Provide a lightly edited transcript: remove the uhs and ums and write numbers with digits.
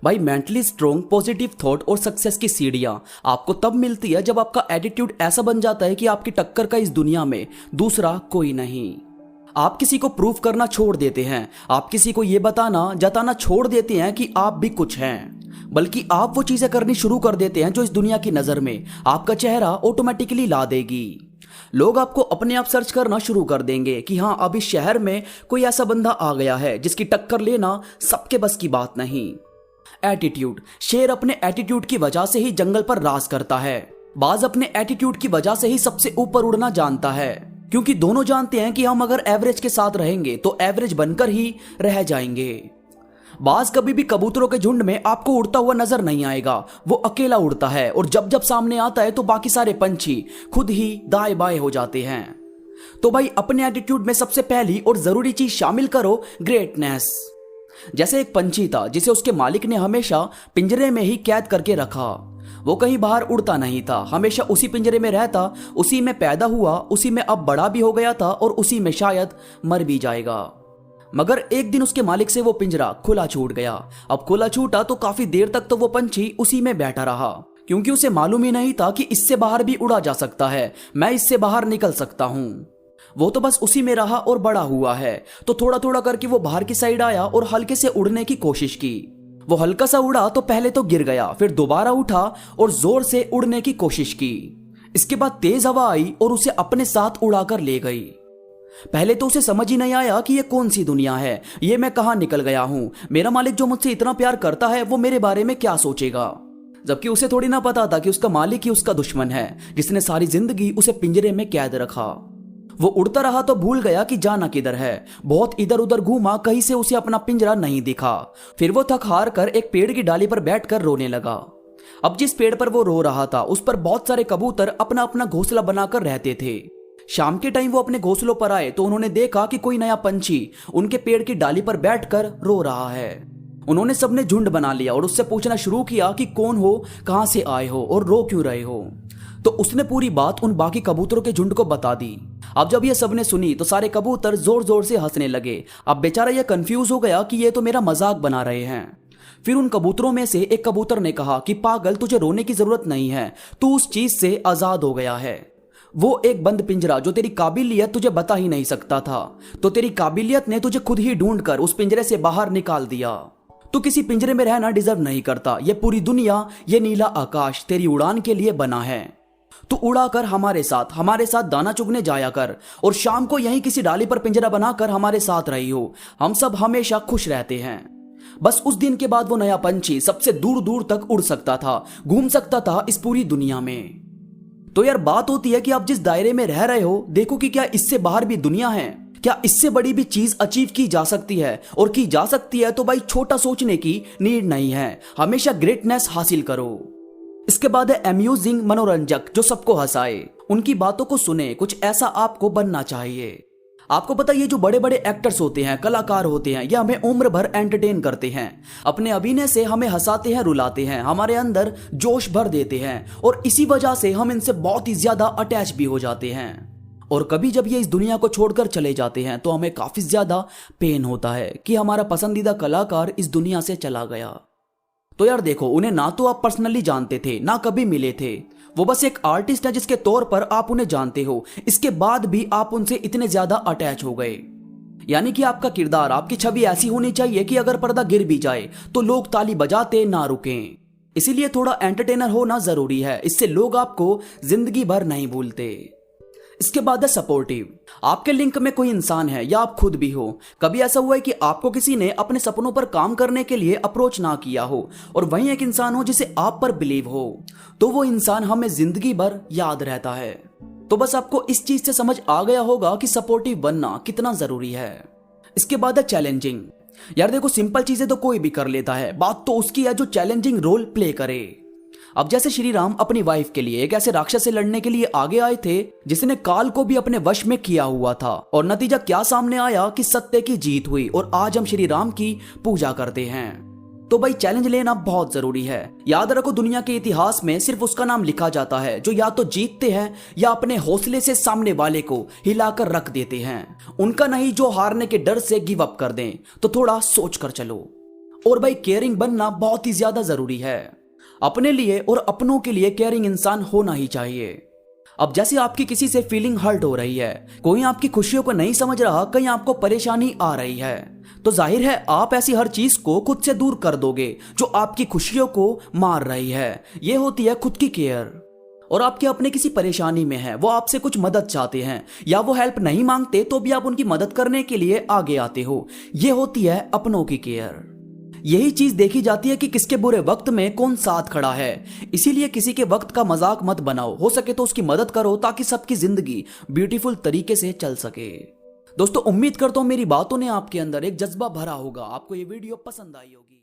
भाई mentally strong positive thought और success की सीढ़ियां आपको तब मिलती है जब आपका एटीट्यूड ऐसा बन जाता है कि आपकी टक्कर का इस दुनिया में दूसरा कोई नहीं। आप किसी को प्रूफ करना छोड़ देते हैं, आप किसी को यह बताना जताना छोड़ देते हैं कि आप भी कुछ हैं, बल्कि आप वो चीजें करनी शुरू कर देते हैं जो इस दुनिया की नजर में आपका चेहरा ऑटोमेटिकली ला देगी। लोग आपको अपने आप सर्च करना शुरू कर देंगे कि हाँ, अब इस शहर में कोई ऐसा बंदा आ गया है जिसकी टक्कर लेना सबके बस की बात नहीं। एटीट्यूड, शेर अपने एटीट्यूड की वजह से ही जंगल पर राज करता है, बाज अपने एटीट्यूड की वजह से ही सबसे ऊपर उड़ना जानता है, क्योंकि दोनों जानते हैं कि हम अगर एवरेज के साथ रहेंगे तो एवरेज बनकर ही रह जाएंगे। बाज कभी भी कबूतरों के झुंड में आपको उड़ता हुआ नजर नहीं आएगा, वो अकेला उड़ता है और जब जब सामने आता है तो बाकी सारे पंछी खुद ही दाएं बाएं हो जाते हैं। तो भाई अपने एटीट्यूड में सबसे पहली और जरूरी चीज शामिल करो, ग्रेटनेस। जैसे एक पंछी था जिसे उसके मालिक ने हमेशा पिंजरे में ही कैद करके रखा। वो कहीं बाहर उड़ता नहीं था, हमेशा उसी पिंजरे में रहता, उसी में पैदा हुआ, उसी में अब बड़ा भी हो गया था और उसी में शायद मर भी जाएगा। मगर एक दिन उसके मालिक से वो पिंजरा खुला छूट गया। अब खुला छूटा तो काफी देर तक तो वो पंछी उसी में बैठा रहा, क्योंकि उसे मालूम ही नहीं था कि इससे बाहर भी उड़ा जा सकता है, मैं इससे बाहर निकल सकता हूं। वो तो बस उसी में रहा और बड़ा हुआ है। तो थोड़ा थोड़ा करके वो बाहर की साइड आया और हल्के से उड़ने की कोशिश की। वो हल्का सा उड़ा तो पहले तो गिर गया, फिर दोबारा उठा और जोर से उड़ने की कोशिश की। इसके बाद तेज हवा आई और उसे अपने साथ उड़ाकर ले गई। पहले तो उसे समझ ही नहीं आया कि ये कौन सी दुनिया है, ये मैं कहां निकल गया हूं, मेरा मालिक जो मुझसे इतना प्यार करता है वो मेरे बारे में क्या सोचेगा। जबकि उसे थोड़ी ना पता था कि उसका मालिक ही उसका दुश्मन है, जिसने सारी जिंदगी उसे पिंजरे में कैद रखा। वो उड़ता रहा तो भूल गया कि जाना किधर है। बहुत इधर उधर घूमा, कहीं से उसे अपना पिंजरा नहीं दिखा। फिर वो थक हार कर एक पेड़ की डाली पर बैठकर रोने लगा। अब जिस पेड़ पर वो रो रहा था उस पर बहुत सारे कबूतर अपना अपना घोंसला बनाकर रहते थे। शाम के टाइम वो अपने घोंसलों पर आए तो उन्होंने देखा कि कोई नया पंछी उनके पेड़ की डाली पर बैठकर रो रहा है। उन्होंने सबने झुंड बना लिया और उससे पूछना शुरू किया कि कौन हो, कहां से आए हो और रो क्यों रहे हो। तो उसने पूरी बात उन बाकी कबूतरों के झुंड को बता दी। अब जब ये सबने सुनी तो सारे कबूतर जोर जोर से हंसने लगे। अब बेचारा ये कंफ्यूज हो गया कि ये तो मेरा मजाक बना रहे हैं। फिर उन कबूतरों में से एक कबूतर ने कहा कि पागल, तुझे रोने की जरूरत नहीं है, तू उस चीज से आजाद हो गया है। वो एक बंद पिंजरा जो तेरी काबिलियत तुझे बता ही नहीं सकता था, तो तेरी काबिलियत ने तुझे खुद ही ढूंढकर उस पिंजरे से बाहर निकाल दिया। तू किसी पिंजरे में रहना डिजर्व नहीं करता। ये पूरी दुनिया, ये नीला आकाश तेरी उड़ान के लिए बना है। तू उड़ाकर हमारे साथ दाना चुगने जाया कर और शाम को यहीं किसी डाली पर पिंजरा बनाकर हमारे साथ रही हो। हम सब हमेशा खुश रहते हैं। बस उस दिन के बाद वो नया पंछी सबसे दूर दूर तक उड़ सकता था, घूम सकता था इस पूरी दुनिया में। तो यार बात होती है कि आप जिस दायरे में रह रहे हो, देखो कि क्या इससे बाहर भी दुनिया है, क्या इससे बड़ी भी चीज अचीव की जा सकती है। और की जा सकती है तो भाई छोटा सोचने की नीड नहीं है, हमेशा ग्रेटनेस हासिल करो। इसके बाद है अम्यूजिंग, मनोरंजक, जो सबको हंसाए। उनकी बातों को सुने, कुछ ऐसा आपको बनना चाहिए। आपको पता है ये जो बड़े बड़े एक्टर्स होते हैं, कलाकार होते हैं, ये हमें उम्र भर एंटरटेन करते हैं। अपने अभिनय से हमें हंसाते हैं, रुलाते हैं, हमारे अंदर जोश भर देते हैं और इसी वजह से हम इनसे बहुत ही ज्यादा अटैच भी हो जाते हैं। और कभी जब ये इस दुनिया को छोड़कर चले जाते हैं तो हमें काफी ज्यादा पेन होता है कि हमारा पसंदीदा कलाकार इस दुनिया से चला गया। तो यार देखो, उन्हें ना तो आप पर्सनली जानते थे, ना कभी मिले थे। वो बस एक आर्टिस्ट है जिसके तौर पर आप उन्हें जानते हो। इसके बाद भी आप उनसे इतने ज्यादा अटैच हो गए। यानी कि आपका किरदार, आपकी छवि ऐसी होनी चाहिए कि अगर पर्दा गिर भी जाए तो लोग ताली बजाते ना रुकें। इसीलिए थोड़ा एंटरटेनर होना जरूरी है, इससे लोग आपको जिंदगी भर नहीं भूलते। इसके बाद है सपोर्टिव। आपके लिंक में कोई इंसान है या आप खुद भी हो। कभी ऐसा हुआ है कि आपको किसी ने अपने सपनों पर काम करने के लिए अप्रोच ना किया हो और वहीं एक इंसान हो जिसे आप पर बिलीव हो, तो वो इंसान हमें जिंदगी भर याद रहता है। तो बस आपको इस चीज से समझ आ गया होगा कि सपोर्टिव बनना कितना जरूरी है। इसके बाद है चैलेंजिंग। यार देखो, सिंपल चीजें तो कोई भी कर लेता है, बात तो उसकी है जो चैलेंजिंग रोल प्ले करे। अब जैसे श्री राम अपनी वाइफ के लिए एक ऐसे राक्षस से लड़ने के लिए आगे आए थे जिसने काल को भी अपने वश में किया हुआ था, और नतीजा क्या सामने आया कि सत्य की जीत हुई और आज हम श्री राम की पूजा करते हैं। तो भाई चैलेंज लेना बहुत जरूरी है। याद रखो, दुनिया के इतिहास में सिर्फ उसका नाम लिखा जाता है जो या तो जीतते हैं या अपने हौसले से सामने वाले को हिलाकर रख देते हैं, उनका नहीं जो हारने के डर से गिव अप कर दें। तो थोड़ा सोच कर चलो। और भाई केयरिंग बनना बहुत ही ज्यादा जरूरी है। अपने लिए और अपनों के लिए केयरिंग इंसान होना ही चाहिए। अब जैसे आपकी किसी से फीलिंग हर्ट हो रही है, कोई आपकी खुशियों को नहीं समझ रहा, कहीं आपको परेशानी आ रही है, तो जाहिर है आप ऐसी हर चीज को खुद से दूर कर दोगे जो आपकी खुशियों को मार रही है। यह होती है खुद की केयर। और आपके अपने किसी परेशानी में है, वो आपसे कुछ मदद चाहते हैं या वो हेल्प नहीं मांगते तो भी आप उनकी मदद करने के लिए आगे आते हो, यह होती है अपनों की केयर। यही चीज देखी जाती है कि किसके बुरे वक्त में कौन साथ खड़ा है। इसीलिए किसी के वक्त का मजाक मत बनाओ, हो सके तो उसकी मदद करो ताकि सबकी जिंदगी ब्यूटीफुल तरीके से चल सके। दोस्तों उम्मीद करता हूं मेरी बातों ने आपके अंदर एक जज्बा भरा होगा, आपको ये वीडियो पसंद आई होगी।